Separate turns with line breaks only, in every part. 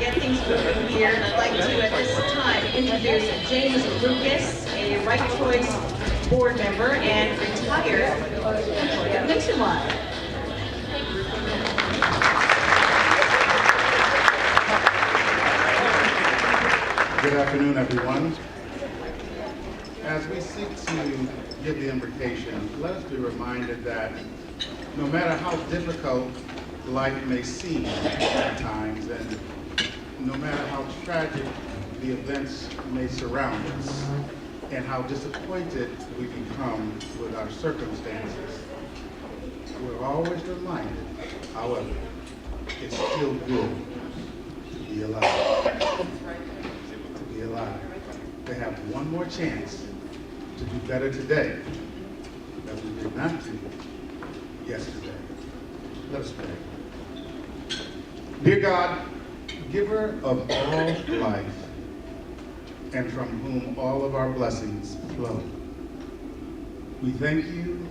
get things moving here, and I'd like to, at this time, introduce James Lucas, a Right Choice board member and retired employee of Nationwide.
Good afternoon, everyone. As we seek to give the invocation, let us be reminded that no matter how difficult life may seem at times, and no matter how tragic the events may surround us, and how disappointed we become with our circumstances, we're always reminded, however, it's still good to be alive. To be alive. To have one more chance to do better today than we did not do yesterday. Let us pray. Dear God, giver of all life, and from whom all of our blessings flow, we thank you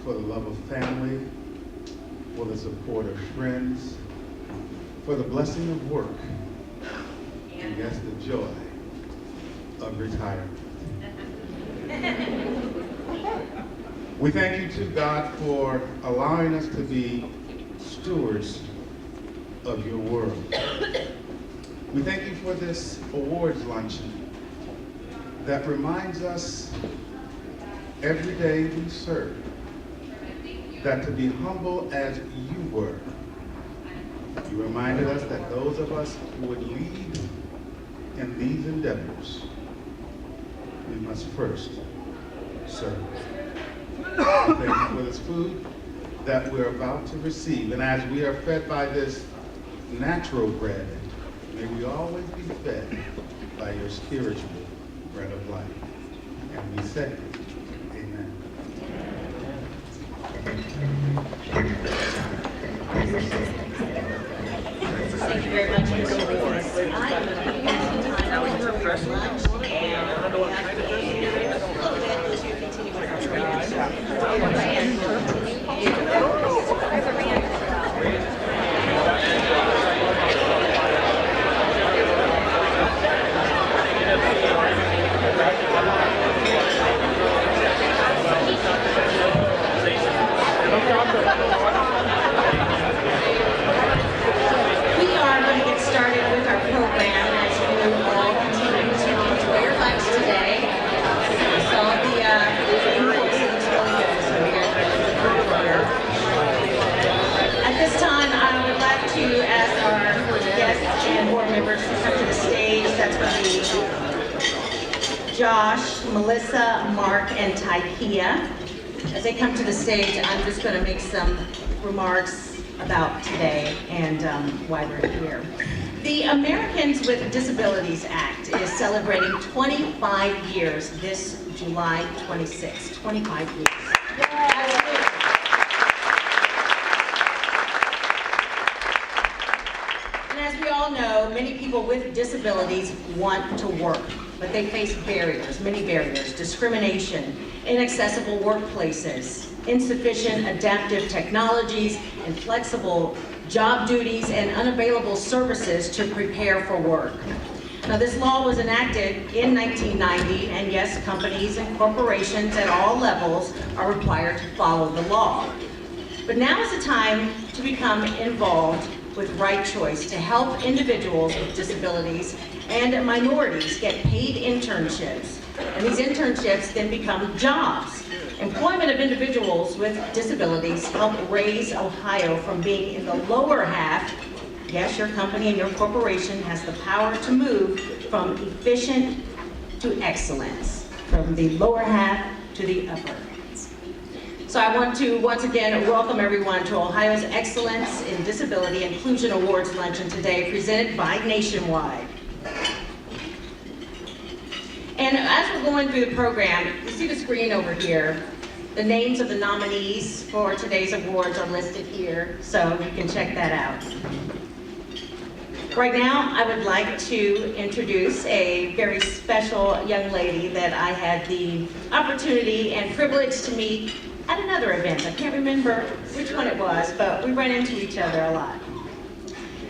for the love of family, for the support of friends, for the blessing of work, and yes, the joy of retirement. We thank you too, God, for allowing us to be stewards of your world. We thank you for this awards luncheon that reminds us every day we serve that to be humble as you were, you reminded us that those of us who would lead in these endeavors, we must first serve. Thank you for this food that we're about to receive. And as we are fed by this natural bread, may we always be fed by your spiritual bread of life. And we say, amen.
Thank you very much, Mr. Lucas. I am going to give you some time to enjoy your lunch, and we have a little bit to continue with our We are going to get started with our program as you all continue to enjoy your lunch today. So the invoice is really good, so we got to At this time, I would like to ask our guests and board members to come to the stage. That's going to be Josh, Melissa, Mark, and Typia. As they come to the stage, I'm just going to make some remarks about today and why we're here. The Americans with Disabilities Act is celebrating 25 years this July 26, 25 years. And as we all know, many people with disabilities want to work, but they face barriers, many barriers: discrimination, inaccessible workplaces, insufficient adaptive technologies, inflexible job duties, and unavailable services to prepare for work. Now, this law was enacted in 1990, and yes, companies and corporations at all levels are required to follow the law. But now is the time to become involved with Right Choice to help individuals with disabilities and minorities get paid internships. And these internships then become jobs. Employment of individuals with disabilities help raise Ohio from being in the lower half. Yes, your company and your corporation has the power to move from efficient to excellence, from the lower half to the upper. So I want to once again welcome everyone to Ohio's Excellence in Disability Inclusion Awards Luncheon today, presented by Nationwide. And as we're going through the program, you see the screen over here. The names of the nominees for today's awards are listed here, so you can check that out. Right now, I would like to introduce a very special young lady that I had the opportunity and privilege to meet at another event. I can't remember which one it was, but we run into each other a lot.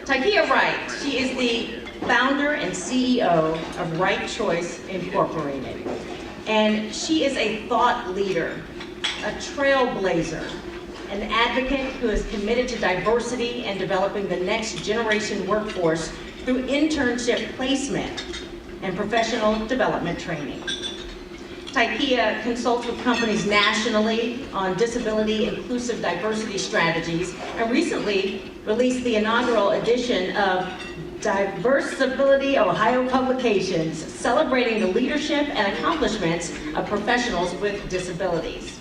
Typia Wright, she is the founder and CEO of Right Choice Incorporated. And she is a thought leader, a trailblazer, an advocate who is committed to diversity and developing the next generation workforce through internship placement and professional development training. Typia consults with companies nationally on disability inclusive diversity strategies and recently released the inaugural edition of Diversibility Ohio Publications, celebrating the leadership and accomplishments of professionals with disabilities.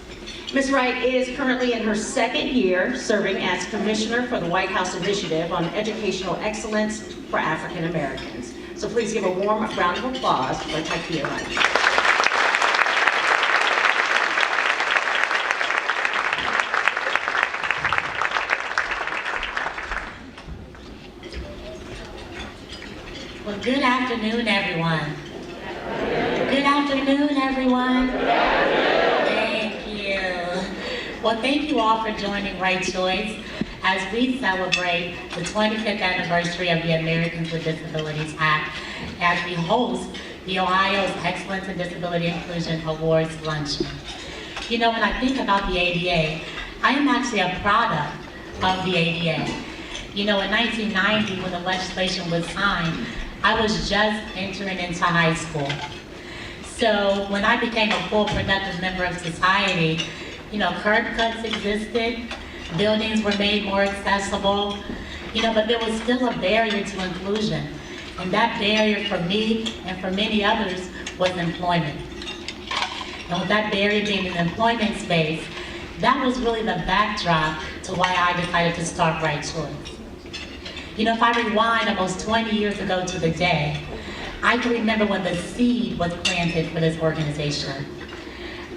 Ms. Wright is currently in her second year serving as Commissioner for the White House Initiative on Educational Excellence for African Americans. So please give a warm round of applause for Typia Wright.
Well, good afternoon, everyone. Good afternoon, everyone. Thank you. Well, thank you all for joining Right Choice as we celebrate the 25th anniversary of the Americans with Disabilities Act as we host the Ohio's Excellence in Disability Inclusion Awards Luncheon. You know, when I think about the ADA, I am actually a product of the ADA. You know, in 1990, when the legislation was signed, I was just entering into high school. So when I became a full productive member of society, you know, curb cuts existed, buildings were made more accessible, you know, but there was still a barrier to inclusion. And that barrier for me and for many others was employment. And with that barrier being in the employment space, that was really the backdrop to why I decided to start Right Choice. You know, if I rewind almost 20 years ago to the day, I can remember when the seed was planted for this organization.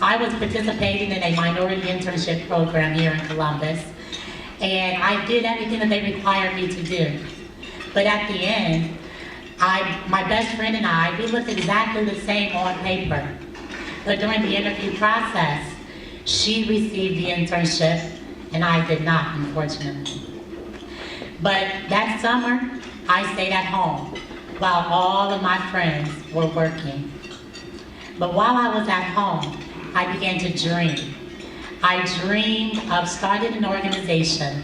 I was participating in a minority internship program here in Columbus, and I did everything that they required me to do. But at the end, my best friend and I, we looked exactly the same on paper. But during the interview process, she received the internship, and I did not, unfortunately. But that summer, I stayed at home while all of my friends were working. But while I was at home, I began to dream. I dreamed of starting an organization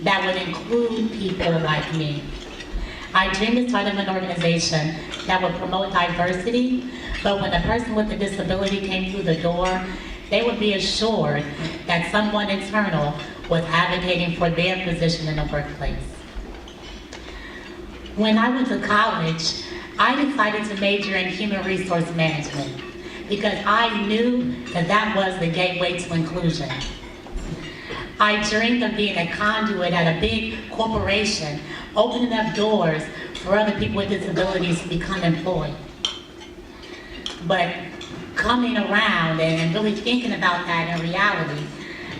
that would include people like me. I dreamed of starting an organization that would promote diversity, but when a person with a disability came through the door, they would be assured that someone internal was advocating for their position in the workplace. When I went to college, I decided to major in human resource management because I knew that that was the gateway to inclusion. I dreamed of being a conduit at a big corporation, opening up doors for other people with disabilities to become employed. But coming around and really thinking about that in reality,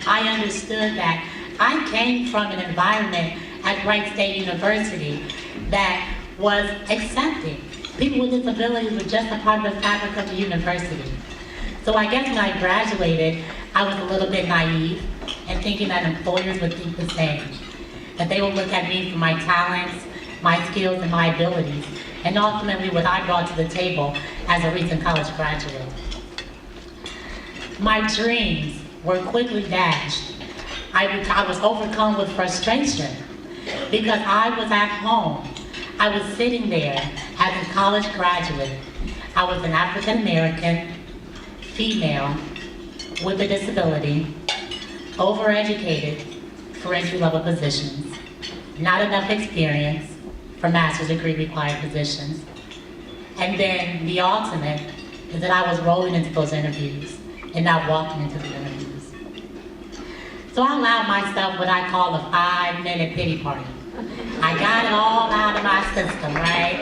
I understood that I came from an environment at Wright State University that was accepting. People with disabilities were just a part of the fabric of the university. So I guess when I graduated, I was a little bit naive and thinking that employers would think the same. That they would look at me for my talents, my skills, and my abilities, and ultimately what I brought to the table as a recent college graduate. My dreams were quickly dashed. I was overcome with frustration because I was at home. I was sitting there as a college graduate. I was an African American, female, with a disability, overeducated for entry-level positions, not enough experience for master's degree required positions. And then the ultimate is that I was rolling into those interviews and not walking into the interviews. So I allowed myself what I call a 5-minute pity party. I got it all out of my system, right?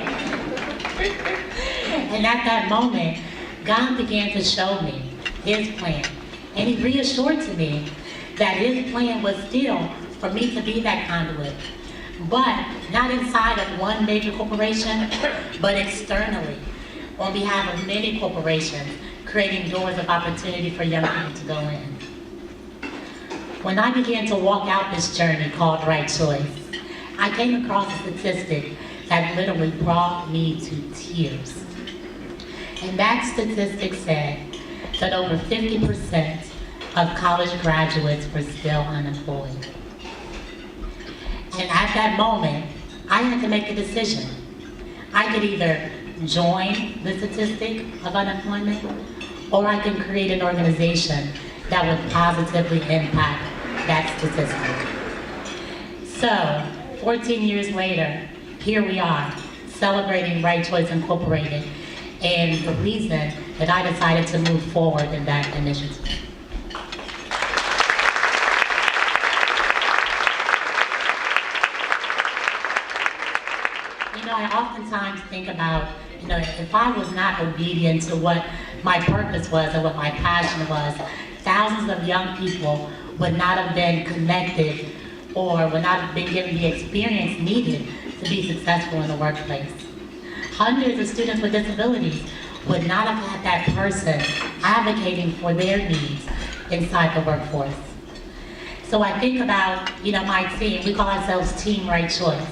And at that moment, God began to show me His plan. And He reassured to me that His plan was still for me to be that conduit, but not inside of one major corporation, but externally, on behalf of many corporations, creating doors of opportunity for young people to go in. When I began to walk out this journey called Right Choice, I came across a statistic that literally brought me to tears. And that statistic said that over 50% of college graduates were still unemployed. And at that moment, I had to make a decision. I could either join the statistic of unemployment, or I can create an organization that would positively impact that statistic. So, 14 years later, here we are, celebrating Right Choice Incorporated, and the reason that I decided to move forward in that initiative. You know, I oftentimes think about, you know, if I was not obedient to what my purpose was and what my passion was, thousands of young people would not have been connected or would not have been given the experience needed to be successful in the workplace. Hundreds of students with disabilities would not have had that person advocating for their needs inside the workforce. So I think about, you know, my team. We call ourselves Team Right Choice.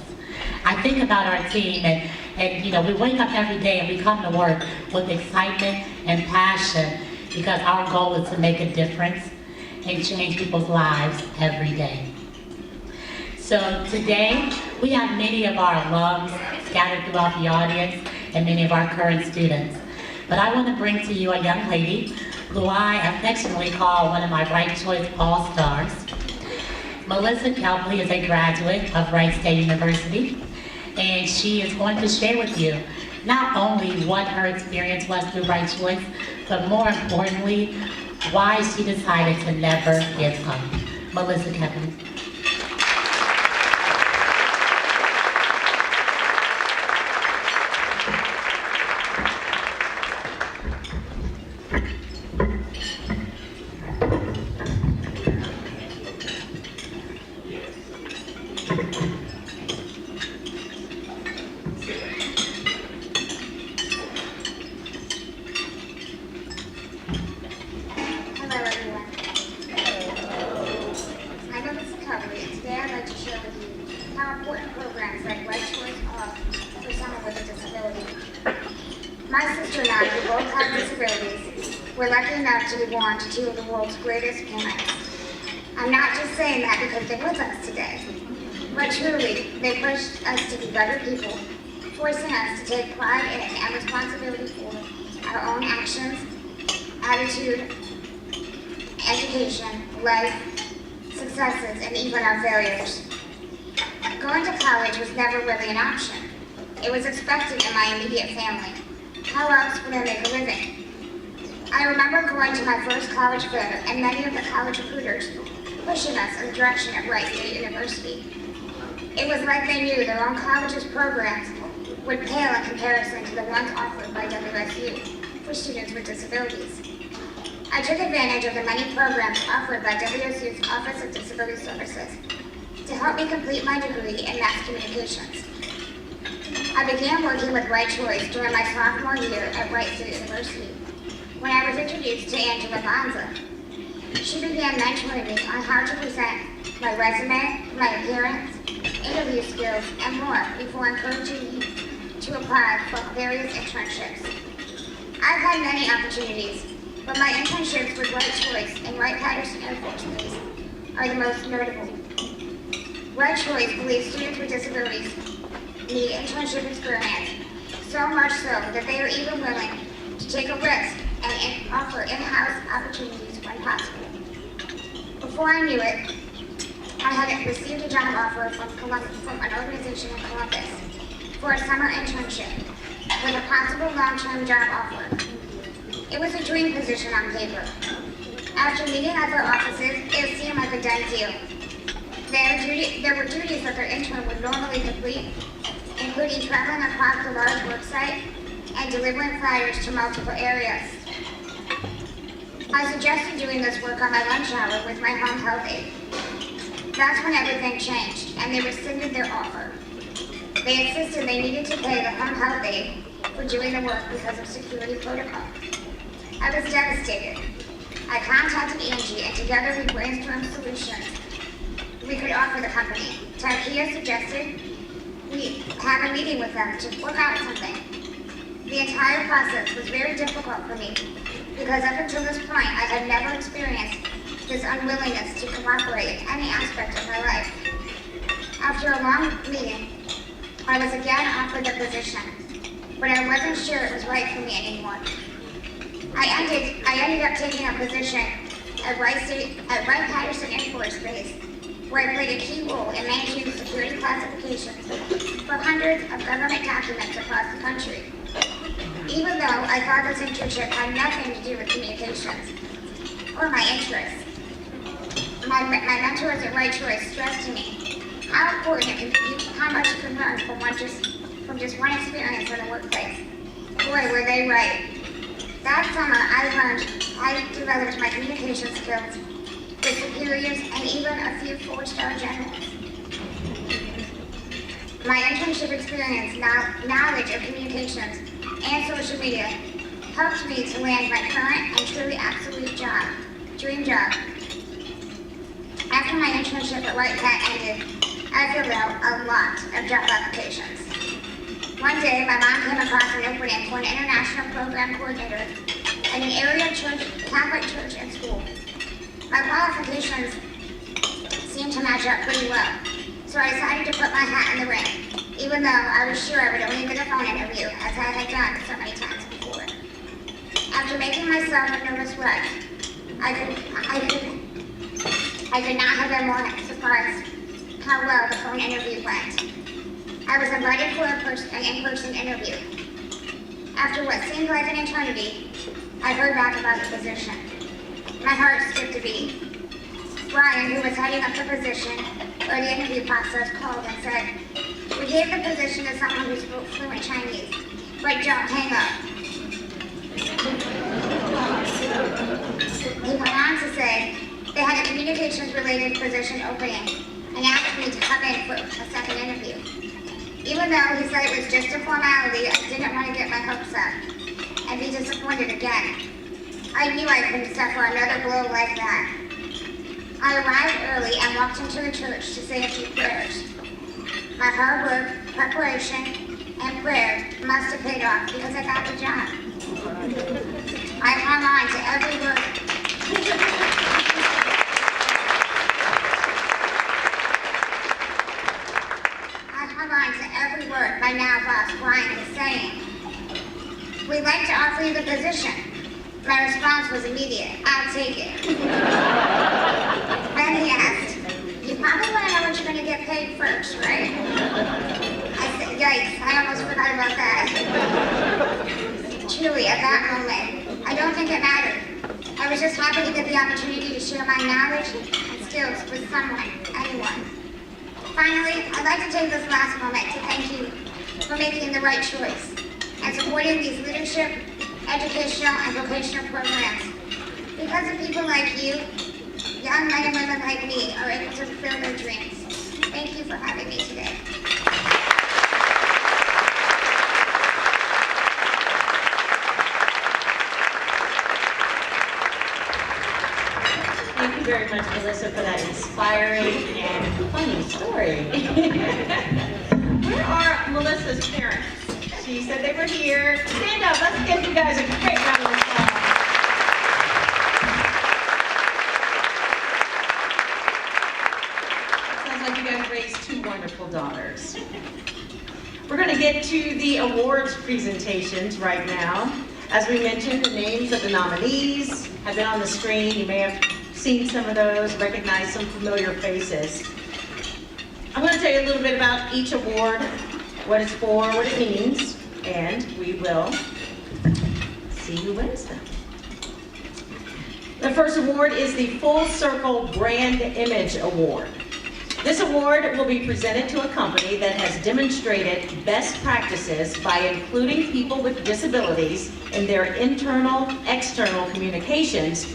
I think about our team, and you know, we wake up every day and we come to work with excitement and passion because our goal is to make a difference and change people's lives every day. So today, we have many of our alums scattered throughout the audience and many of our current students. But I want to bring to you a young lady who I affectionately call one of my Right Choice All-Stars. Melissa Kelpley is a graduate of Wright State University, and she is going to share with you not only what her experience was through Right Choice, but more importantly, why she decided to never give up. Melissa Kelpley.
We're lucky enough to be born to two of the world's greatest parents. I'm not just saying that because they're with us today, but truly, they pushed us to be better people, forcing us to take pride in and responsibility for our own actions, attitude, education, life, successes, and even our failures. Going to college was never really an option. It was expected in my immediate family. How else would I make a living? I remember going to my first college fair and many of the college recruiters pushing us in the direction of Wright State University. It was like they knew their own college's programs would pale in comparison to the ones offered by WSU for students with disabilities. I took advantage of the many programs offered by WSU's Office of Disability Services to help me complete my degree in mass communications. I began working with Right Choice during my sophomore year at Wright State University, when I was introduced to Angela Bonza. She began mentoring me on how to present my resume, my appearance, interview skills, and more before encouraging me to apply for various internships. I've had many opportunities, but my internships with Right Choice and Wright-Patterson Air Force Base are the most notable. Right Choice believes students with disabilities need internship experience, so much so that they are even willing to take a risk and offer in-house opportunities when possible. Before I knew it, I had received a job offer from an organization in Columbus for a summer internship with a possible long-term job offer. It was a dream position on paper. After meeting at their offices, it seemed like a done deal. There were duties that their intern would normally complete, including traveling across the large work site and delivering flyers to multiple areas. I suggested doing this work on my lunch hour with my home health aide. That's when everything changed, and they rescinded their offer. They insisted they needed to pay the home health aide for doing the work because of security protocol. I was devastated. I contacted Angie, and together we brainstormed solutions we could offer the company. Takia suggested we have a meeting with them to work out something. The entire process was very difficult for me because up until this point, I had never experienced this unwillingness to cooperate in any aspect of my life. After a long meeting, I was again offered the position, but I wasn't sure it was right for me anymore. I ended up taking a position at Wright-Patterson Air Force Base, where I played a key role in managing security classifications for hundreds of government documents across the country. Even though I thought this internship had nothing to do with communications or my interests, my mentors at Right Choice stressed to me how important it can be, how much you can learn from just one experience in the workplace. Boy, were they right. That summer, I developed my communication skills with superiors and even a few four-star generals. My internship experience, knowledge of communications, and social media helped me to land my current and truly absolute dream job. After my internship at White Hat ended, I filled out a lot of job applications. One day, my mom came across an opening for an international program coordinator at an area Catholic church and school. My qualifications seemed to match up pretty well, so I decided to put my hat in the ring, even though I was sure I would only get a phone interview, as I had done so many times before. After making myself a nervous wreck, I could not have been more surprised how well the phone interview went. I was invited for an in-person interview. After what seemed like an eternity, I heard back about the position. My heart skipped a beat. Brian, who was heading up the position or the interview process, called and said, "We gave the position to someone who spoke fluent Chinese, but don't hang up." He went on to say they had a communications-related position opening and asked me to come in for a second interview. Even though he said it was just a formality, I didn't want to get my hopes up and be disappointed again. I knew I couldn't suffer another blow like that. I arrived early and walked into the church to say a few prayers. My hard work, preparation, and prayer must have paid off because I got the job. I hung on to every word. Every word my now boss Brian was saying. "We'd like to offer you the position." My response was immediate: "I'll take it." Then he asked, "You probably want to know what you're going to get paid first, right?" I said, "Yikes, I almost forgot about that." Truly, at that moment, I don't think it mattered. I was just happy to get the opportunity to share my knowledge and skills with someone, anyone. Finally, I'd like to take this last moment to thank you for making the right choice and supporting these leadership, educational, and vocational programs. Because of people like you, young men and women like me are able to fulfill their dreams. Thank you for having me today.
Thank you very much, Melissa, for that inspiring and funny story. Where are Melissa's parents? She said they were here. Stand up. Let's give you guys a great round of applause. Sounds like you guys raised two wonderful daughters. We're going to get to the awards presentations right now. As we mentioned, the names of the nominees have been on the screen. You may have seen some of those, recognized some familiar faces. I'm going to tell you a little bit about each award, what it's for, what it means, and we will see who wins them. The first award is the Full Circle Brand Image Award. This award will be presented to a company that has demonstrated best practices by including people with disabilities in their internal, external communications,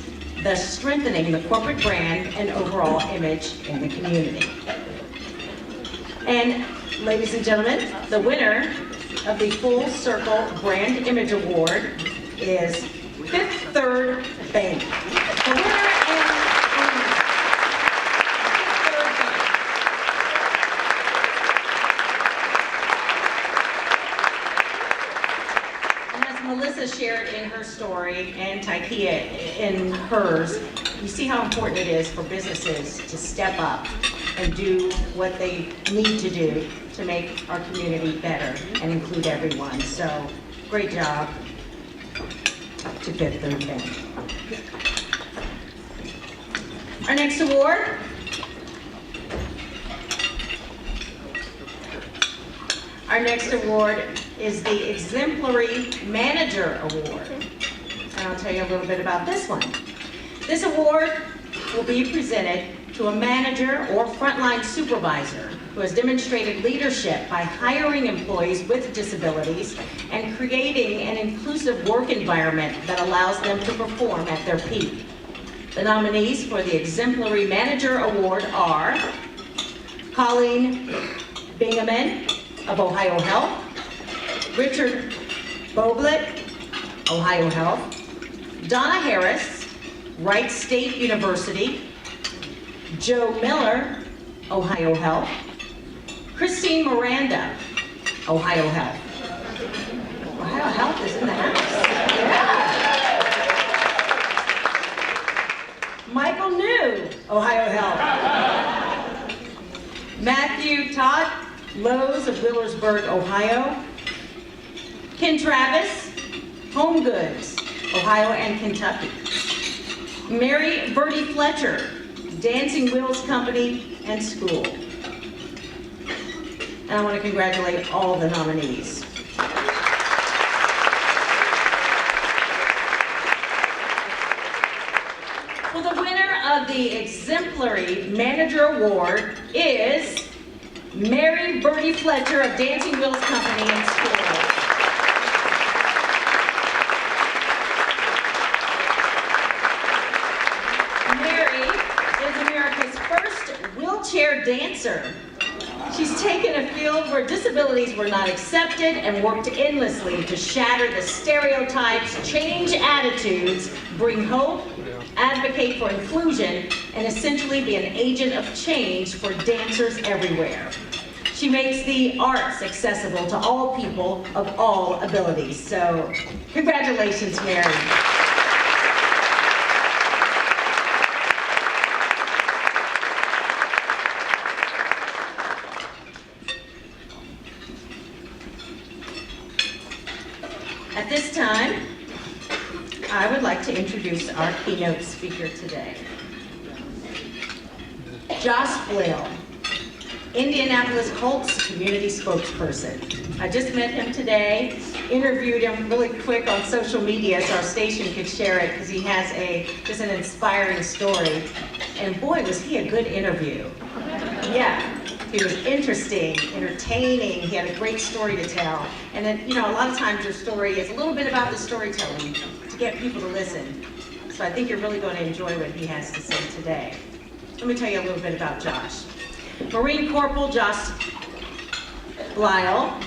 thus strengthening the corporate brand and overall image in the community. And ladies and gentlemen, the winner of the Full Circle Brand Image Award is Fifth Third Bank. The winner and shared in her story and Takia in hers, you see how important it is for businesses to step up and do what they need to do to make our community better and include everyone. So, great job to Fifth Third Bank. Our next award is the Exemplary Manager Award. And I'll tell you a little bit about this one. This award will be presented to a manager or frontline supervisor who has demonstrated leadership by hiring employees with disabilities and creating an inclusive work environment that allows them to perform at their peak. The nominees for the Exemplary Manager Award are Colleen Bingaman of Ohio Health, Richard Boglet, Ohio Health, Donna Harris, Wright State University, Joe Miller, Ohio Health, Christine Miranda, Ohio Health. Ohio Health is in the house. Yeah. Michael New, Ohio Health. Matthew Todd Lowe's of Willersburg, Ohio. Ken Travis, Home Goods, Ohio and Kentucky. Mary Bertie Fletcher, Dancing Wheels Company and School. And I want to congratulate all the nominees. Well, the winner of the Exemplary Manager Award is Mary Bertie Fletcher of Dancing Wheels Company and School. Mary is America's first wheelchair dancer. She's taken a field where disabilities were not accepted and worked endlessly to shatter the stereotypes, change attitudes, bring hope, advocate for inclusion, and essentially be an agent of change for dancers everywhere. She makes the arts accessible to all people of all abilities. So, congratulations, Mary. At this time, I would like to introduce our keynote speaker today. Josh Blale, Indianapolis Colts community spokesperson. I just met him today, interviewed him really quick on social media so our station could share it because he has just an inspiring story. And boy, was he a good interview. Yeah, he was interesting, entertaining, he had a great story to tell. And then, a lot of times your story is a little bit about the storytelling to get people to listen. So I think you're really going to enjoy what he has to say today. Let me tell you a little bit about Josh. Marine Corporal Josh Blale,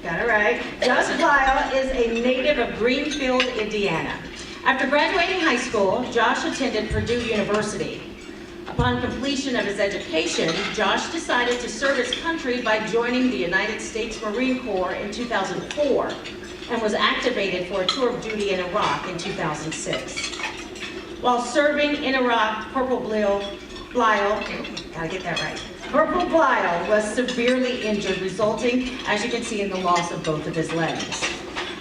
got it right. Josh Blale is a native of Greenfield, Indiana. After graduating high school, Josh attended Purdue University. Upon completion of his education, Josh decided to serve his country by joining the United States Marine Corps in 2004 and was activated for a tour of duty in Iraq in 2006. While serving in Iraq, Corporal Blale, gotta get that right. Corporal Blale was severely injured, resulting, as you can see, in the loss of both of his legs.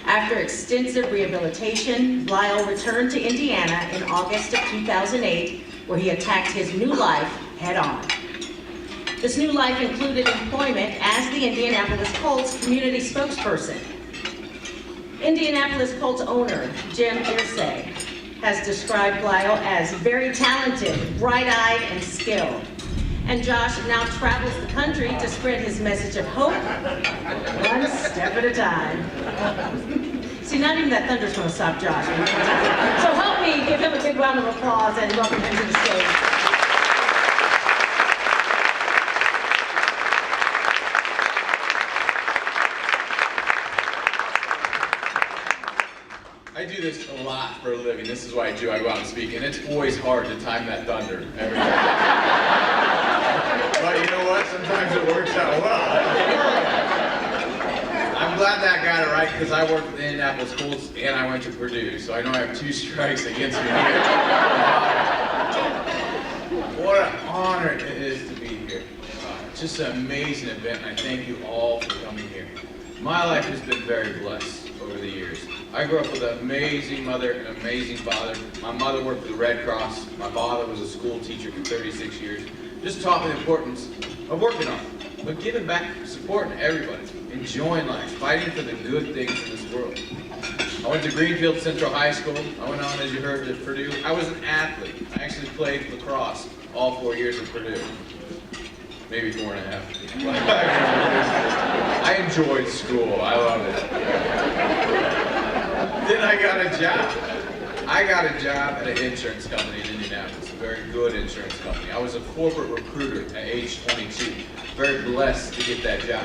After extensive rehabilitation, Blale returned to Indiana in August of 2008, where he attacked his new life head-on. This new life included employment as the Indianapolis Colts community spokesperson. Indianapolis Colts owner, Jim Irsay, has described Blale as very talented, bright-eyed, and skilled. And Josh now travels the country to spread his message of hope, one step at a time. See, not even that thunder's going to stop Josh. So help me give him a big round of applause and welcome him to the stage.
I do this a lot for a living. This is what I do. I go out and speak, and it's always hard to time that thunder every time. But you know what? Sometimes it works out well. I'm glad that got it right because I worked with the Indianapolis Colts and I went to Purdue, so I know I have 2 strikes against me here. What an honor it is to be here. It's just an amazing event, and I thank you all for coming here. My life has been very blessed over the years. I grew up with an amazing mother and an amazing father. My mother worked for the Red Cross. My father was a school teacher for 36 years. Just taught me the importance of working on it, but giving back, supporting everybody, enjoying life, fighting for the good things in this world. I went to Greenfield Central High School. I went on, as you heard, to Purdue. I was an athlete. I actually played lacrosse all 4 years at Purdue. Maybe 4.5. I enjoyed school. I loved it. Then I got a job. I got a job at an insurance company in Indianapolis, a very good insurance company. I was a corporate recruiter at age 22. Very blessed to get that job.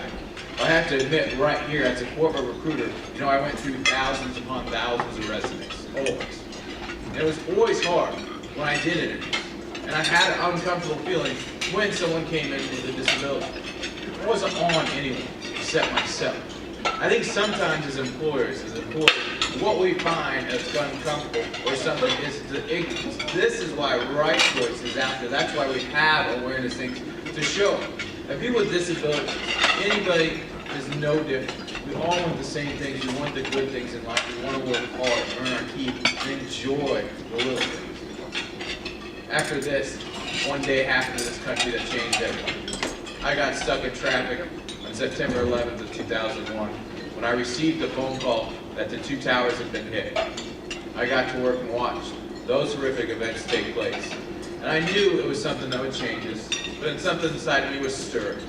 I have to admit, right here, as a corporate recruiter, you know, I went through thousands upon thousands of resumes, always. And it was always hard when I did interviews. And I had an uncomfortable feeling when someone came in with a disability. It wasn't on anyone except myself. I think sometimes as employers, what we find as uncomfortable or something is the ignorance. This is why Right Choice is out there. That's why we have awareness things to show. Now, people with disabilities, anybody is no different. We all want the same things. We want the good things in life. We want to work hard, earn our keep, and enjoy the little things. After this, one day happened in this country that changed everything. I got stuck in traffic on September 11th of 2001 when I received a phone call that the 2 towers had been hit. I got to work and watch those horrific events take place. And I knew it was something that would change us, but then something inside of me was stirred.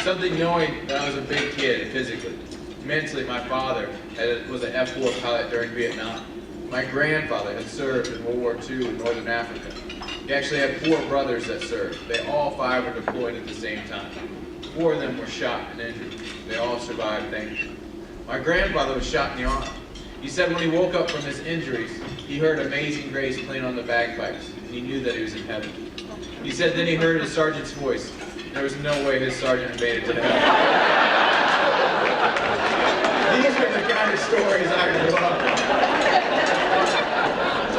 Something knowing that I was a big kid physically. Mentally, my father was an F-4 pilot during Vietnam. My grandfather had served in World War II in Northern Africa. He actually had 4 brothers that served. They all 5 were deployed at the same time. 4 of them were shot and injured. They all survived, thankfully. My grandfather was shot in the arm. He said when he woke up from his injuries, he heard Amazing Grace playing on the bagpipes, and he knew that he was in heaven. He said then he heard his sergeant's voice. There was no way his sergeant made it to heaven. These are the kind of stories I grew up with.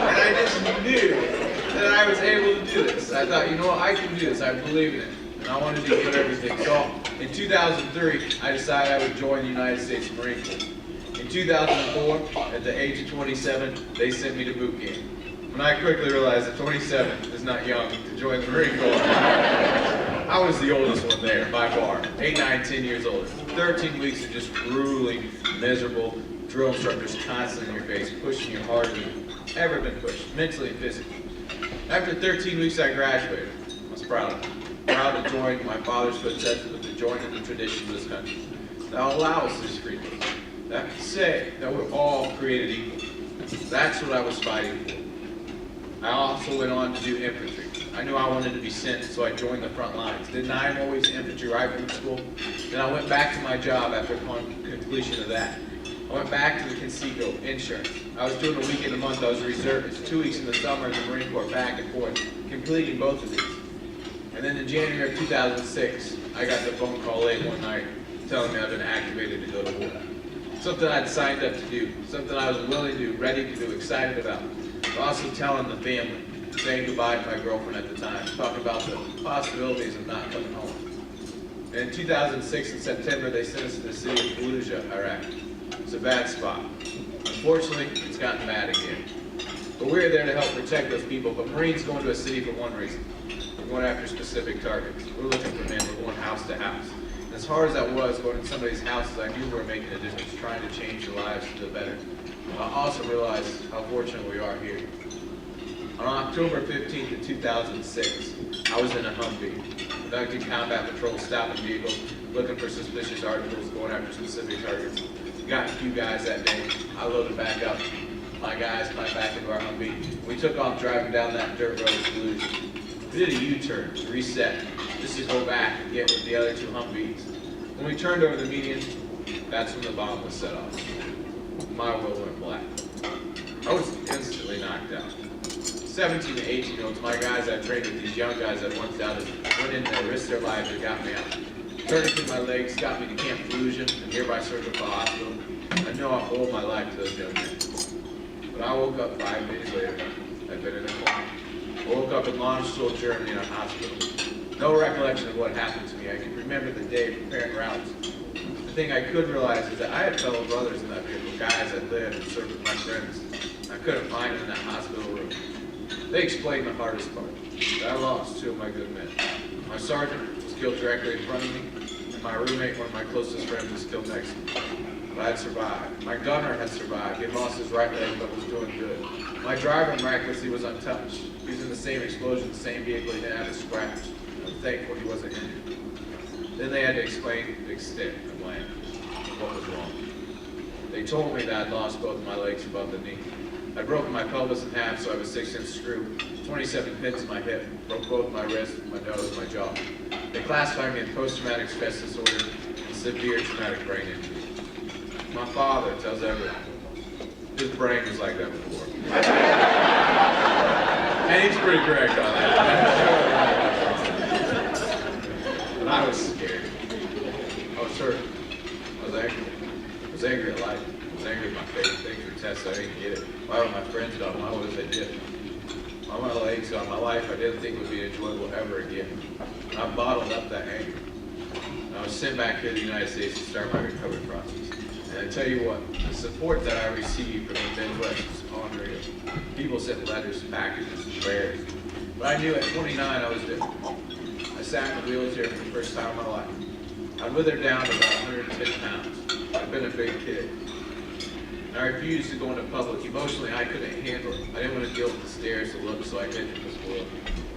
And I just knew that I was able to do this. I thought, you know what, I can do this. I believe in it. And I wanted to give everything. So in 2003, I decided I would join the United States Marine Corps. In 2004, at the age of 27, they sent me to boot camp. When I quickly realized that 27 is not young to join the Marine Corps. I was the oldest one there, by far. 8, 9, 10 years old. 13 weeks of just grueling, miserable drill instructors constantly in your face, pushing you harder than you've ever been pushed, mentally and physically. After 13 weeks, I graduated. I was proud of it. Proud to join my father's footsteps, but to join in the tradition of this country. That will allow us this freedom. That can say that we're all created equal. That's what I was fighting for. I also went on to do infantry. I knew I wanted to be sent, so I joined the front lines. Did 9 more weeks infantry rifle school. Then I went back to my job after completion of that. I went back to the Conseco insurance. I was doing a week in a month. I was a reservist. 2 weeks in the summer in the Marine Corps, back and forth, completing both of these. And then in January of 2006, I got the phone call late one night telling me I've been activated to go to war. Something I'd signed up to do, something I was willing to do, ready to do, excited about. But also telling the family, saying goodbye to my girlfriend at the time, talking about the possibilities of not coming home. And in 2006, in September, they sent us to the city of Fallujah, Iraq. It's a bad spot. Unfortunately, it's gotten bad again. But we're there to help protect those people. But Marines go into a city for one reason. We're going after specific targets. We're looking for men. We're going house to house. And as hard as that was, going in somebody's houses, I knew we were making a difference, trying to change their lives to the better. I also realized how fortunate we are here. On October 15th of 2006, I was in a Humvee, conducting combat patrols, stopping vehicles, looking for suspicious articles, going after specific targets. Got a few guys that day. I loaded back up. My guys climbed back into our Humvee. We took off driving down that dirt road to Fallujah. We did a U-turn, reset, just to go back and get with the other 2 Humvees. When we turned over the median, that's when the bomb was set off. My world went black. I was instantly knocked out. 17 to 18-year-olds, my guys I trained with, these young guys that once doubted, went in there, risked their lives, and got me out. Tourniquet in my legs got me to Camp Luncheon, a nearby surgical hospital. I know I owed my life to those young men. But I woke up 5 days later. I'd been in a coma. I woke up in Luncheon, Germany in a hospital. No recollection of what happened to me. I can remember the day preparing routes. The thing I could realize is that I had fellow brothers in that vehicle, guys that lived and served with my friends. I couldn't find them in that hospital room. They explained the hardest part, that I lost 2 of my good men. My sergeant was killed directly in front of me, and my roommate, one of my closest friends, was killed next to me. But I had survived. My gunner had survived. He had lost his right leg, but was doing good. My driver, miraculously, was untouched. He was in the same explosion, the same vehicle, he didn't have a scratch. I'm thankful he wasn't injured. Then they had to explain the extent of what was wrong. They told me that I'd lost both of my legs above the knee. I'd broken my pelvis in half, so I have a 6-inch screw, 27 pins in my hip, broke both my wrists, my nose, my jaw. They classified me in post-traumatic stress disorder and severe traumatic brain injury. My father tells everyone his brain was like that before. And he's pretty correct on that. But I was scared. I was hurt. I was angry. I was angry at life. I was angry at my faith. Things were tests I didn't get it. Why were my friends gone? Why was they different? Why were my legs gone? My life I didn't think would be enjoyable ever again. And I bottled up that anger. And I was sent back here to the United States to start my recovery process. And I tell you what, the support that I received from the Midwest was unreal. People sent letters, packages, prayers. But I knew at 29 I was different. I sat in a wheelchair for the first time in my life. I'd withered down to about 110 pounds. I'd been a big kid. And I refused to go into public. Emotionally, I couldn't handle it. I didn't want to deal with the stares, the looks, so I hid from this world.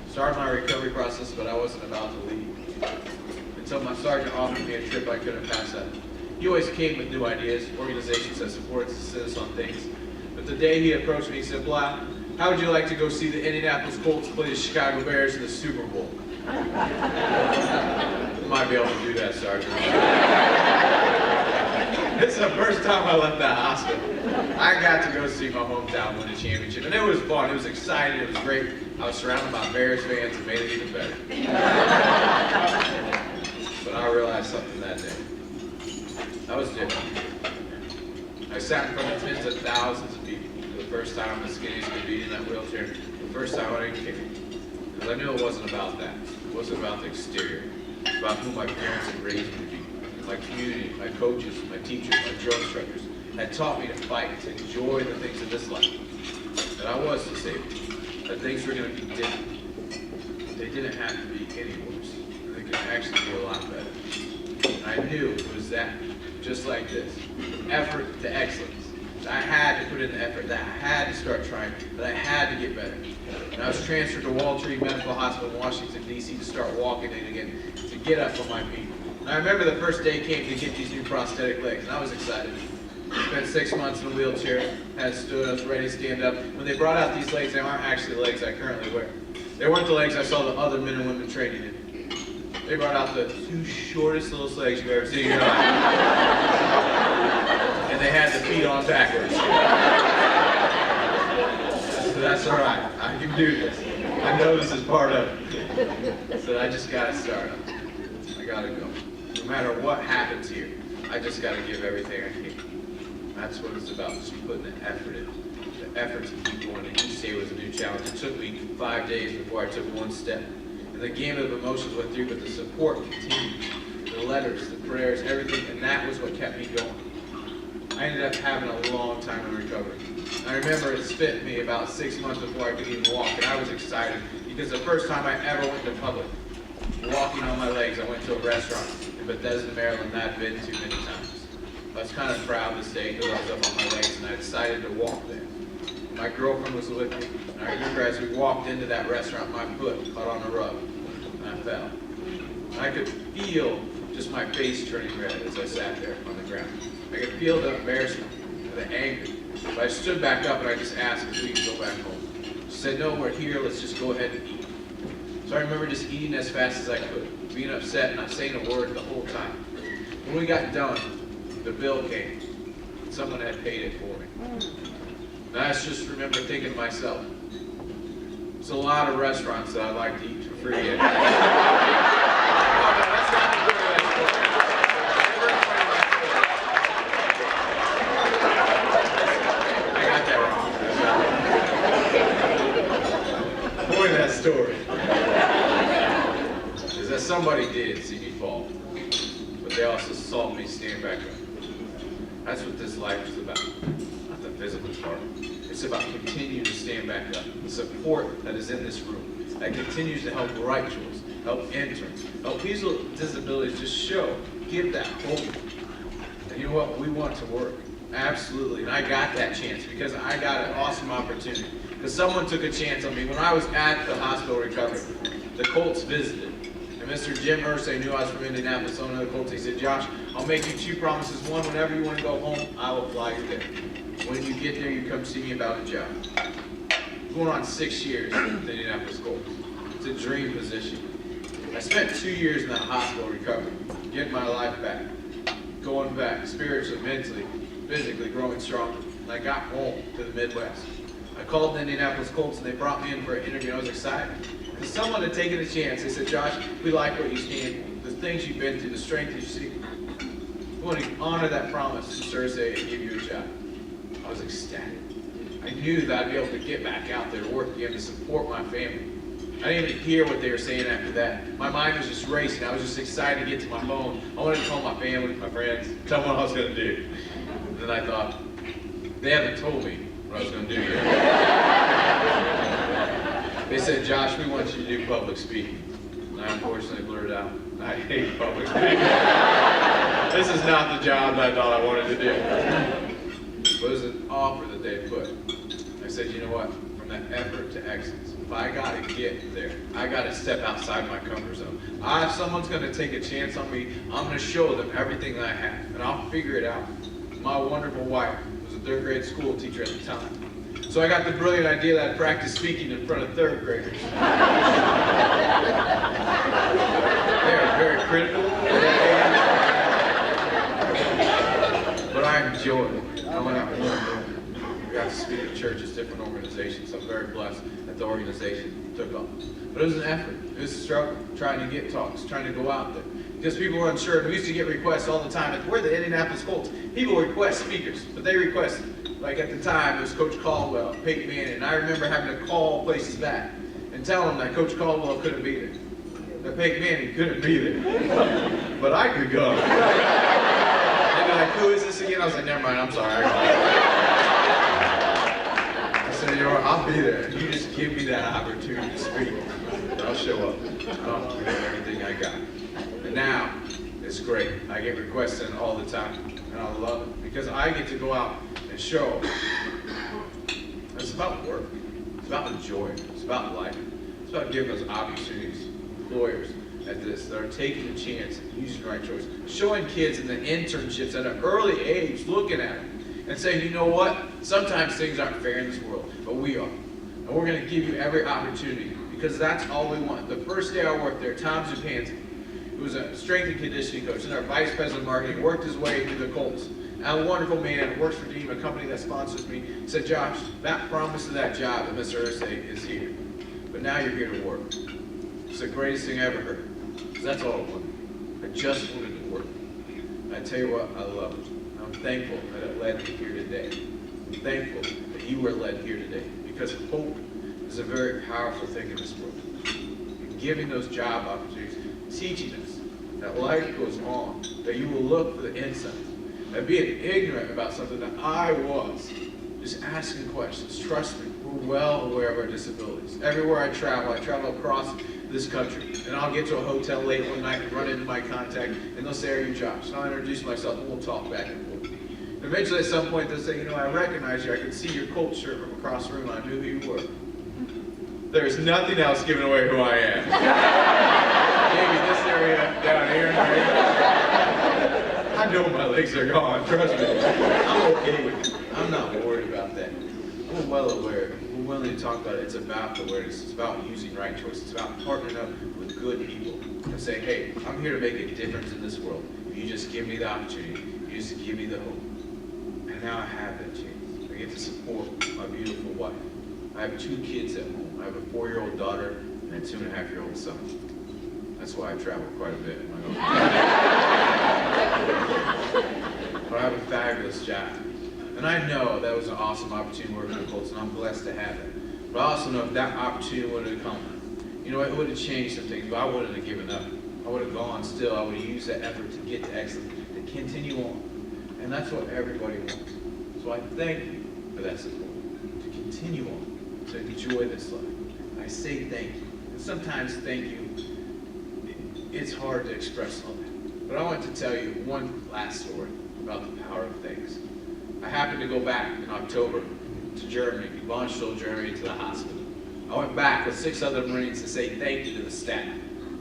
Started my recovery process, but I wasn't about to leave. Until my sergeant offered me a trip I couldn't pass up. He always came with new ideas, organizations that support us, assist us on things. But the day he approached me, he said, "Blah, how would you like to go see the Indianapolis Colts play the Chicago Bears in the Super Bowl?" You might be able to do that, Sergeant. This is the first time I left that hospital. I got to go see my hometown win a championship, and it was fun. It was exciting. It was great. I was surrounded by Bears fans and made it even better. But I realized something that day. I was different. I sat in front of tens of thousands of people. For the first time, the skinniest could be in that wheelchair. The first time I didn't care. Because I knew it wasn't about that. It wasn't about the exterior. It was about who my parents had raised me to be. My community, my coaches, my teachers, my drill instructors had taught me to fight, to enjoy the things of this life. That I was disabled. That things were going to be different. They didn't have to be any worse. They could actually be a lot better. And I knew it was that, just like this, effort to excellence. I had to put in the effort, that I had to start trying, that I had to get better. And I was transferred to Waltree Medical Hospital in Washington, D.C. to start walking in again, to get up on my feet. And I remember the first day came to get these new prosthetic legs, and I was excited. I spent 6 months in a wheelchair, had stood, I was ready to stand up. When they brought out these legs, they aren't actually the legs I currently wear. They weren't the legs I saw the other men and women training in. They brought out the 2 shortest little legs you've ever seen in your life. And they had the feet on backwards. So that's all right. I can do this. I know this is part of it. So I just got to start. I got to go. No matter what happens here, I just got to give everything I can. That's what it's about, just putting the effort in. The effort to keep going. And each day was a new challenge. It took me 5 days before I took one step. And the gamut of emotions went through, but the support continued. The letters, the prayers, everything, and that was what kept me going. I ended up having a long time in recovery. I remember it spent me about 6 months before I could even walk, and I was excited because the first time I ever went to public, walking on my legs, I went to a restaurant in Bethesda, Maryland, that I'd been to many times. I was kind of proud this day because I was up on my legs, and I decided to walk there. My girlfriend was with me, and I remember as we walked into that restaurant, my foot caught on the rug, and I fell. And I could feel just my face turning red as I sat there on the ground. I could feel the embarrassment and the anger. But I stood back up and I just asked if we could go back home. She said, "No, we're here, let's just go ahead and eat." So I remember just eating as fast as I could, being upset and not saying a word the whole time. When we got done, the bill came. Someone had paid it for me. And I just remember thinking to myself, there's a lot of restaurants that I'd like to eat for free at. Oh, no, that's not the good restaurant. somebody did see me fall, but they also saw me stand back up. That's what this life is about, not the physical part. It's about continuing to stand back up. The support that is in this room, that continues to help right choice, help interns, help people with disabilities just give that hope. And you know what? We want to work. Absolutely. And I got that chance because I got an awesome opportunity. Because someone took a chance on me. When I was at the hospital recovery, the Colts visited. And Mr. Jim Irsay knew I was from Indianapolis, owner of the Colts. He said, Josh, I'll make you 2 promises. One, whenever you want to go home, I will fly you there. When you get there, you come see me about a job. Going on 6 years with the Indianapolis Colts. It's a dream position. I spent 2 years in that hospital recovery, getting my life back, going back, spiritually, mentally, physically, growing stronger. And I got home to the Midwest. I called the Indianapolis Colts and they brought me in for an interview. I was excited. Because someone had taken a chance. They said, Josh, we like what you stand, the things you've been through, the strength you see. We want to honor that promise to Thursday and give you a job. I was ecstatic. I knew that I'd be able to get back out there to work again to support my family. I didn't even hear what they were saying after that. My mind was just racing. I was just excited to get to my phone. I wanted to call my family, my friends, tell them what I was going to do. And then I thought, they haven't told me what I was going to do yet. They said, Josh, we want you to do public speaking. And I unfortunately blurted out, I hate public speaking. This is not the job that I thought I wanted to do. But it was an offer that they put. I said, you know what? From that effort to excellence. If I got to get there, I got to step outside my comfort zone. If someone's going to take a chance on me, I'm going to show them everything that I have. And I'll figure it out. My wonderful wife was a 3rd grade school teacher at the time. So I got the brilliant idea that I'd practice speaking in front of 3rd graders. They are very critical. But I enjoy it. I went out and learned. We got to speak at churches, different organizations. I'm very blessed that the organization took off. But it was an effort. It was a struggle, trying to get talks, trying to go out there. Because people were unsure. We used to get requests all the time. We're the Indianapolis Colts. People request speakers, but they request, like at the time, it was Coach Caldwell, Peyton Manning. And I remember having to call places back and tell them that Coach Caldwell couldn't be there. That Peyton Manning couldn't be there. But I could go. They'd be like, who is this again? I was like, never mind, I'm sorry. I said, you know what, I'll be there. You just give me that opportunity to speak. And I'll show up. I'll give everything I got. And now, it's great. I get requests in all the time. And I love it. Because I get to go out and show. It's about work. It's about enjoyment. It's about life. It's about giving us opportunities. Employers at this that are taking a chance and using the right choice. Showing kids in the internships at an early age, looking at them and saying, you know what? Sometimes things aren't fair in this world, but we are. And we're going to give you every opportunity because that's all we want. The first day I worked there, Tom Zupanzi, who was a strength and conditioning coach and our vice president of marketing, worked his way through the Colts. And a wonderful man, works for Deem, a company that sponsors me, said, Josh, that promise of that job that Mr. Irsay is here. But now you're here to work. It's the greatest thing I ever heard. Because that's all I wanted. I just wanted to work. And I tell you what, I love it. I'm thankful that it led me here today. I'm thankful that you were led here today. Because hope is a very powerful thing in this world. And giving those job opportunities, teaching us that life goes on, that you will look for the insight, that being ignorant about something that I was, just asking questions. Trust me, we're well aware of our disabilities. Everywhere I travel across this country, and I'll get to a hotel late one night and run into my contact, and they'll say, are you Josh? And I'll introduce myself, and we'll talk back and forth. And eventually, at some point, they'll say, you know, I recognize you. I can see your Colts shirt from across the room, and I knew who you were. There's nothing else giving away who I am. Maybe this area down here, right? I know my legs are gone, trust me. I'm okay with it. I'm not worried about that. I'm well aware. We're willing to talk about it. It's about awareness. It's about using right choices. It's about partnering up with good people and saying, hey, I'm here to make a difference in this world. If you just give me the opportunity, you just give me the hope. And now I have that chance. I get to support my beautiful wife. I have 2 kids at home. I have a 4-year-old daughter and a 2.5-year-old son. That's why I travel quite a bit in my own But I have a fabulous job. And I know that was an awesome opportunity working with the Colts, and I'm blessed to have it. But I also know if that opportunity would have come, you know, it would have changed some things, but I wouldn't have given up. I would have gone still. I would have used that effort to get to excellence, to continue on. And that's what everybody wants. So I thank you for that support, to continue on, to enjoy this life. I say thank you. And sometimes thank you, it's hard to express all that. But I want to tell you one last story about the power of thanks. I happened to go back in October to Germany, Luncheon, Germany, to the hospital. I went back with 6 other Marines to say thank you to the staff.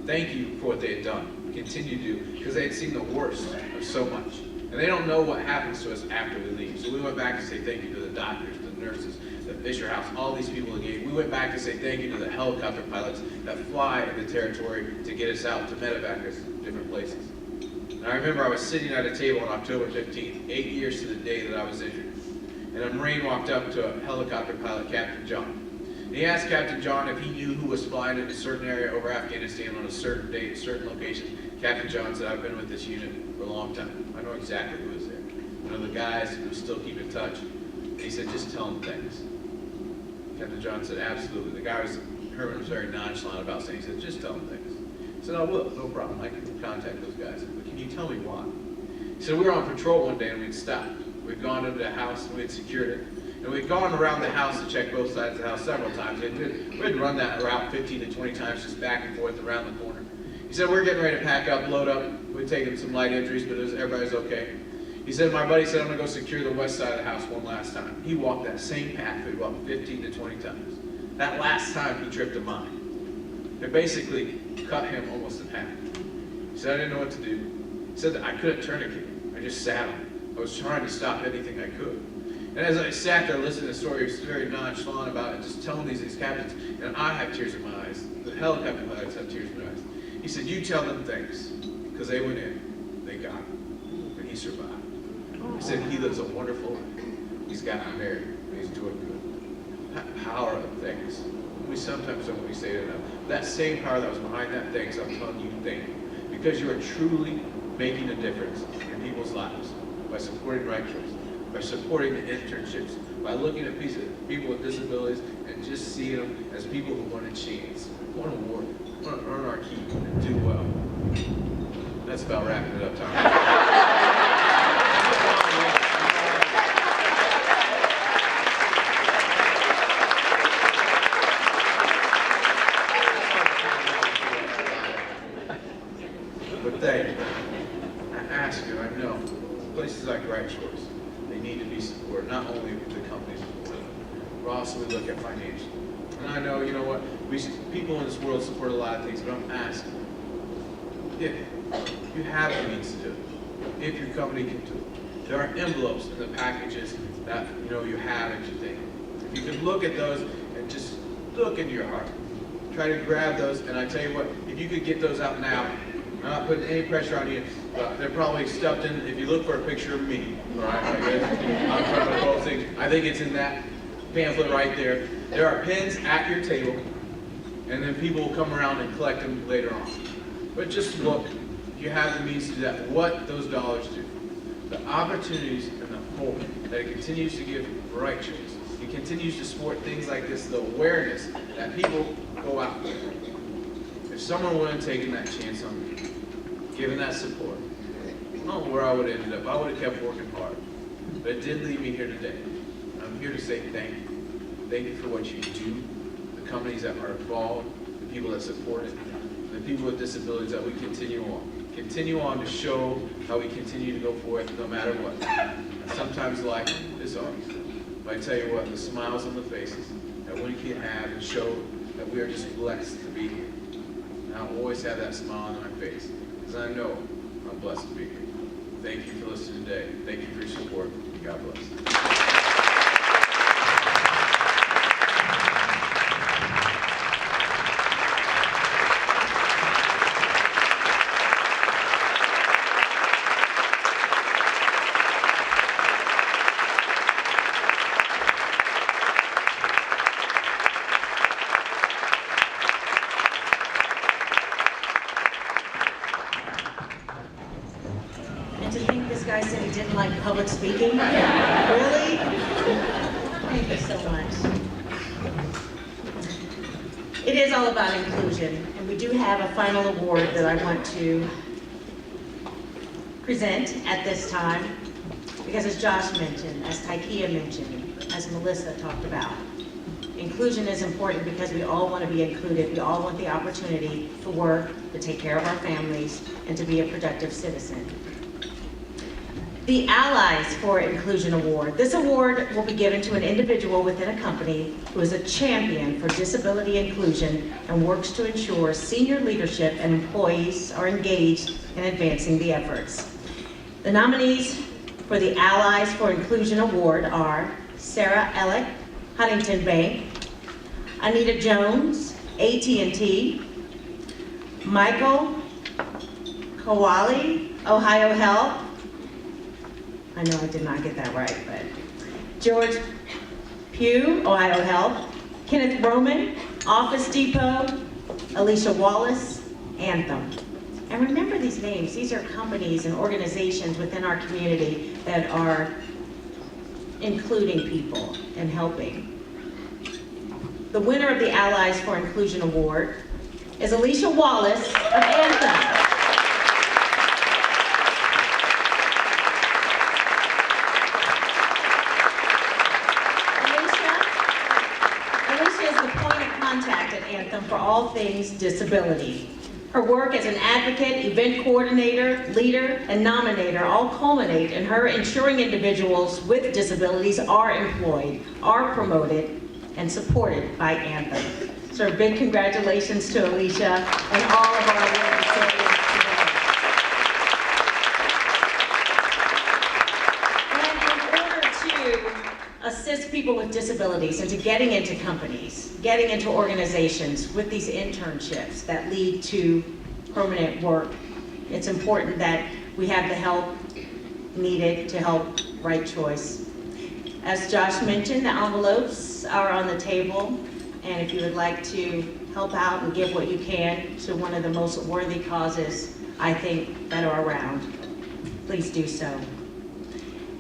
Thank you for what they had done, continue to do, because they had seen the worst of so much. And they don't know what happens to us after we leave. So we went back to say thank you to the doctors, the nurses, the Fisher House, all these people that gave. We went back to say thank you to the helicopter pilots that fly in the territory to get us out to medevac us to different places. And I remember I was sitting at a table on October 15th, 8 years to the day that I was injured. And a Marine walked up to a helicopter pilot, Captain John. And he asked Captain John if he knew who was flying in a certain area over Afghanistan on a certain date, a certain location. Captain John said, I've been with this unit for a long time. I know exactly who was there. I know the guys who still keep in touch. And he said, just tell them things. Captain John said, absolutely. The guy Herman was very nonchalant about saying, he said, just tell them things. He said, I will, no problem. I can contact those guys. But can you tell me why? He said, we were on patrol one day and we'd stopped. We'd gone into the house and we'd secured it. And we'd gone around the house to check both sides of the house several times. We'd run that route 15 to 20 times just back and forth around the corner. He said, we're getting ready to pack up, load up. We'd taken some light injuries, but everybody's okay. He said, my buddy said, I'm going to go secure the west side of the house one last time. He walked that same path. We'd walked 15 to 20 times. That last time, he tripped a mine. It basically cut him almost in half. He said, I didn't know what to do. He said that I couldn't tourniquet. I just sat on it. I was trying to stop anything I could. And as I sat there listening to the story, he was very nonchalant about it, just telling these captains, and I have tears in my eyes. The helicopter pilots have tears in their eyes. He said, you tell them things, because they went in, they got him, and he survived. He said he lives a wonderful life. He's gotten married, and he's doing good. That power of things. We sometimes don't we say it enough. That same power that was behind that things, I'm telling you, thank you. Because you are truly making a difference in people's lives by supporting right choice, by supporting the internships, by looking at people with disabilities and just seeing them as people who want a chance, want to work, want to earn our keep, and do well. That's about wrapping it up, Tom. But thank you. I ask you, I know, places like Right Choice, they need to be supported, not only the companies supported, but also we look at financial. And I know, you know what, people in this world support a lot of things, but I'm asking, if you have the means to do it, if your company can do it, there are envelopes in the packages that you have at your thing. You can look at those and just look into your heart. Try to grab those, and I tell you what, if you could get those out now, I'm not putting any pressure on you, but they're probably stuffed in, if you look for a picture of me, all right, I'm trying to both things. I think it's in that pamphlet right there. There are pens at your table, and then people will come around and collect them later on. But just look, if you have the means to do that, what those dollars do. The opportunities and the hope that it continues to give for Right Choice. It continues to support things like this, the awareness that people go out there. If someone would have taken that chance on me, given that support, I don't know where I would have ended up. I would have kept working hard. But it did lead me here today. I'm here to say thank you. Thank you for what you do, the companies that are involved, the people that support it, the people with disabilities that we continue on. Continue on to show how we continue to go forth no matter what. And sometimes life is hard. But I tell you what, the smiles on the faces that we can have and show that we are just blessed to be here. And I'll always have that smile on my face, because I know I'm blessed to be here. Thank you for listening today. Thank you for your support. God bless.
And to think this guy said he didn't like public speaking? Really? Thank you so much. It is all about inclusion, and we do have a final award that I want to present at this time, because as Josh mentioned, as Taikia mentioned, as Melissa talked about, inclusion is important because we all want to be included. We all want the opportunity to work, to take care of our families, and to be a productive citizen. The Allies for Inclusion Award. This award will be given to an individual within a company who is a champion for disability inclusion and works to ensure senior leadership and employees are engaged in advancing the efforts. The nominees for the Allies for Inclusion Award are Sarah Ellick, Huntington Bank; Anita Jones, AT&T; Michael Kowali, Ohio Health. I know I did not get that right, but George Pugh, Ohio Health; Kenneth Roman, Office Depot; Alicia Wallace, Anthem. And remember these names. These are companies and organizations within our community that are including people and helping. The winner of the Allies for Inclusion Award is Alicia Wallace of Anthem. Alicia is the point of contact at Anthem for all things disability. Her work as an advocate, event coordinator, leader, and nominator all culminate in her ensuring individuals with disabilities are employed, are promoted, and supported by Anthem. So a big congratulations to Alicia and all of our award recipients today. And in order to assist people with disabilities into getting into companies, getting into organizations with these internships that lead to permanent work, it's important that we have the help needed to help Right Choice. As Josh mentioned, the envelopes are on the table, and if you would like to help out and give what you can to one of the most worthy causes, I think, that are around, please do so.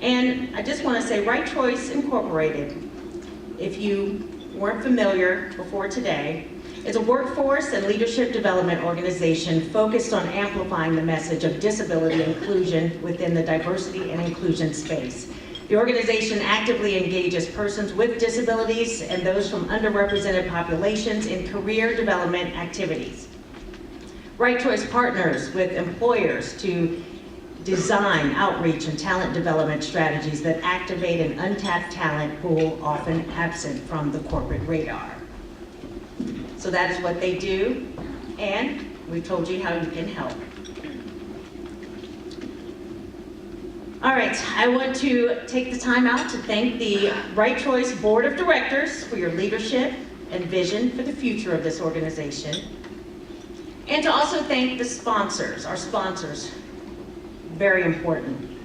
And I just want to say, Right Choice Incorporated, if you weren't familiar before today, is a workforce and leadership development organization focused on amplifying the message of disability inclusion within the diversity and inclusion space. The organization actively engages persons with disabilities and those from underrepresented populations in career development activities. Right Choice partners with employers to design outreach and talent development strategies that activate an untapped talent pool often absent from the corporate radar. So that is what they do, and we've told you how you can help. All right, I want to take the time out to thank the Right Choice Board of Directors for your leadership and vision for the future of this organization. And to also thank the sponsors, our sponsors, very important.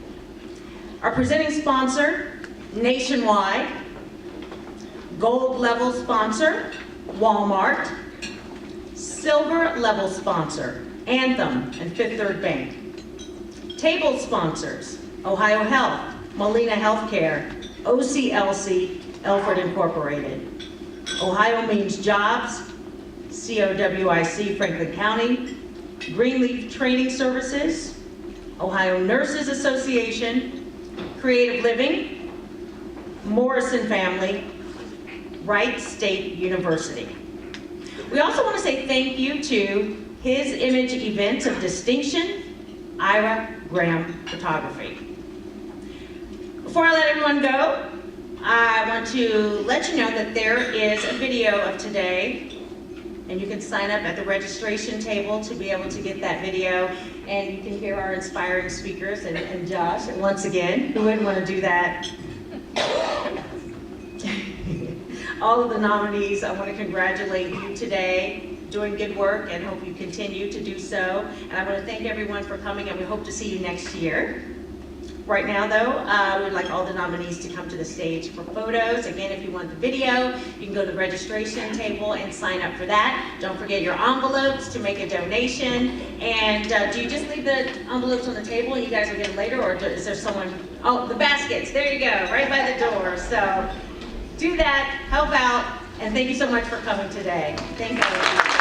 Our presenting sponsor, Nationwide; gold level sponsor, Walmart; silver level sponsor, Anthem and Fifth Third Bank; table sponsors, Ohio Health, Molina Healthcare, OCLC, Elford Incorporated; Ohio Means Jobs, COWIC, Franklin County; Greenleaf Training Services, Ohio Nurses Association, Creative Living, Morrison Family, Wright State University. We also want to say thank you to His Image Events of Distinction, Ira Graham Photography. Before I let everyone go, I want to let you know that there is a video of today, and you can sign up at the registration table to be able to get that video, and you can hear our inspiring speakers and Josh. And once again, who wouldn't want to do that? All of the nominees, I want to congratulate you today, doing good work, and hope you continue to do so. And I want to thank everyone for coming, and we hope to see you next year. Right now, though, we'd like all the nominees to come to the stage for photos. Again, if you want the video, you can go to the registration table and sign up for that. Don't forget your envelopes to make a donation. And do you just leave the envelopes on the table and you guys will get them later, or is there someone? Oh, the baskets, there you go, right by the door. So do that, help out, And thank you so much for coming today. Thank you.